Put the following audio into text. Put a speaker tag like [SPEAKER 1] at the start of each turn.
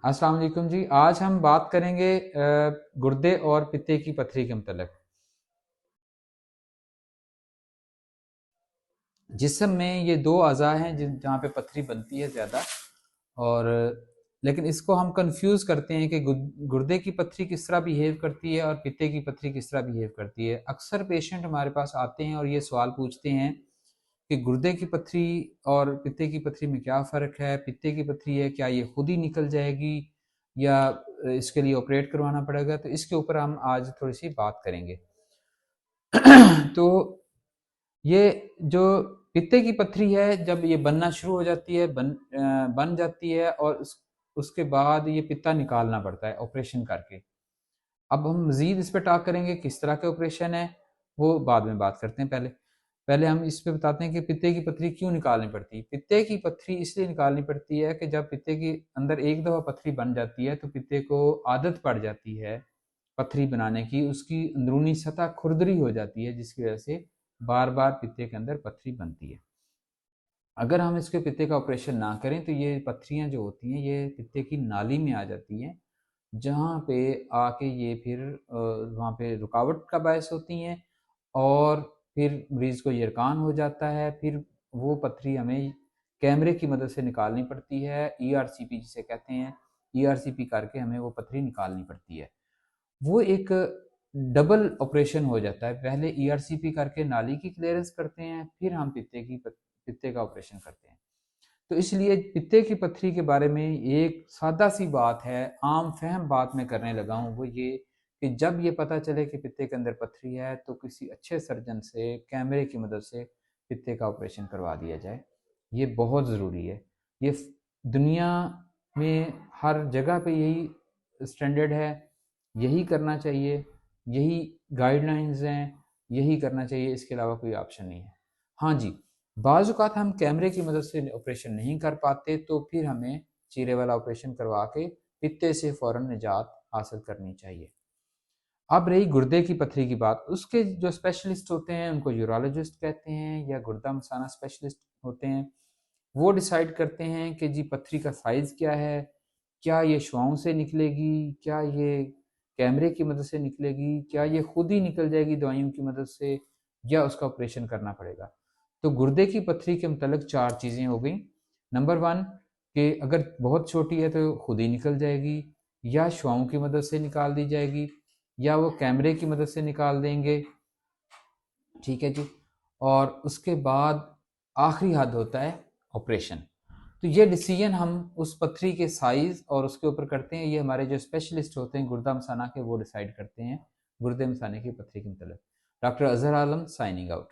[SPEAKER 1] अस्सलाम वालेकुम जी। आज हम बात करेंगे गुर्दे और पित्ते की पथरी के मतलब। जिस्म में ये दो अज़ा हैं जहाँ पे पथरी बनती है ज़्यादा। और लेकिन इसको हम कंफ्यूज करते हैं कि गुर्दे की पथरी किस तरह बिहेव करती है और पित्ते की पथरी किस तरह बिहेव करती है। अक्सर पेशेंट हमारे पास आते हैं और ये सवाल पूछते हैं कि गुर्दे की पथरी और पित्ते की पथरी में क्या फ़र्क है, पित्ते की पथरी है क्या ये खुद ही निकल जाएगी या इसके लिए ऑपरेट करवाना पड़ेगा। तो इसके ऊपर हम आज थोड़ी सी बात करेंगे। तो ये जो पित्ते की पथरी है, जब ये बनना शुरू हो जाती है, बन जाती है और उसके बाद ये पित्ता निकालना पड़ता है ऑपरेशन करके। अब हम मज़ीद इस पे टॉक करेंगे किस तरह के ऑपरेशन है, वो बाद में बात करते हैं। पहले पहले हम इस पे बताते हैं कि पित्ते की पथरी क्यों निकालनी पड़ती है। पित्ते की पथरी इसलिए निकालनी पड़ती है कि जब पित्ते के अंदर एक दफ़ा पथरी बन जाती है तो पित्ते को आदत पड़ जाती है पथरी बनाने की, उसकी अंदरूनी सतह खुरदरी हो जाती है जिसकी वजह से बार बार पित्ते के अंदर पथरी बनती है। अगर हम इसके पित्ते का ऑपरेशन ना करें तो ये पथरियाँ जो होती हैं ये पित्ते की नाली में आ जाती हैं, जहाँ पे आके ये फिर वहाँ पे रुकावट का बायस होती हैं और फिर मरीज़ को यरकान हो जाता है। फिर वो पथरी हमें कैमरे की मदद से निकालनी पड़ती है, ईआरसीपी जिसे कहते हैं। ईआरसीपी करके हमें वो पथरी निकालनी पड़ती है। वो एक डबल ऑपरेशन हो जाता है। पहले ईआरसीपी करके नाली की क्लियरेंस करते हैं, फिर हम पित्ते का ऑपरेशन करते हैं। तो इसलिए पित्ते की पथरी के बारे में एक सादा सी बात है, आम फहम बात मैं करने लगा हूँ, वो ये कि जब ये पता चले कि पित्ते के अंदर पथरी है तो किसी अच्छे सर्जन से कैमरे की मदद से पित्ते का ऑपरेशन करवा दिया जाए। ये बहुत ज़रूरी है। ये दुनिया में हर जगह पे यही स्टैंडर्ड है, यही करना चाहिए, यही गाइडलाइंस हैं, यही करना चाहिए, इसके अलावा कोई ऑप्शन नहीं है। हाँ जी, बाज़ औक़ात हम कैमरे की मदद से ऑपरेशन नहीं कर पाते तो फिर हमें चीरे वाला ऑपरेशन करवा के पित्ते से फ़ौरन निजात हासिल करनी चाहिए। अब रही गुर्दे की पथरी की बात, उसके जो स्पेशलिस्ट होते हैं उनको यूरोलॉजिस्ट कहते हैं या गुर्दा मसाना स्पेशलिस्ट होते हैं। वो डिसाइड करते हैं कि जी पथरी का साइज़ क्या है, क्या ये श्वाओं से निकलेगी, क्या ये कैमरे की मदद से निकलेगी, क्या ये खुद ही निकल जाएगी दवाइयों की मदद से, या उसका ऑपरेशन करना पड़ेगा। तो गुर्दे की पथरी के मतलब 4 चीज़ें हो गई। नंबर 1 कि अगर बहुत छोटी है तो खुद ही निकल जाएगी, या श्वाओं की मदद से निकाल दी जाएगी, या वो कैमरे की मदद से निकाल देंगे। ठीक है जी। और उसके बाद आखिरी हद होता है ऑपरेशन। तो ये डिसीजन हम उस पथरी के साइज और उसके ऊपर करते हैं। ये हमारे जो स्पेशलिस्ट होते हैं गुर्दा मसाना के, वो डिसाइड करते हैं गुर्दे मसाने की पथरी के मतलब। डॉक्टर अजहर आलम साइनिंग आउट।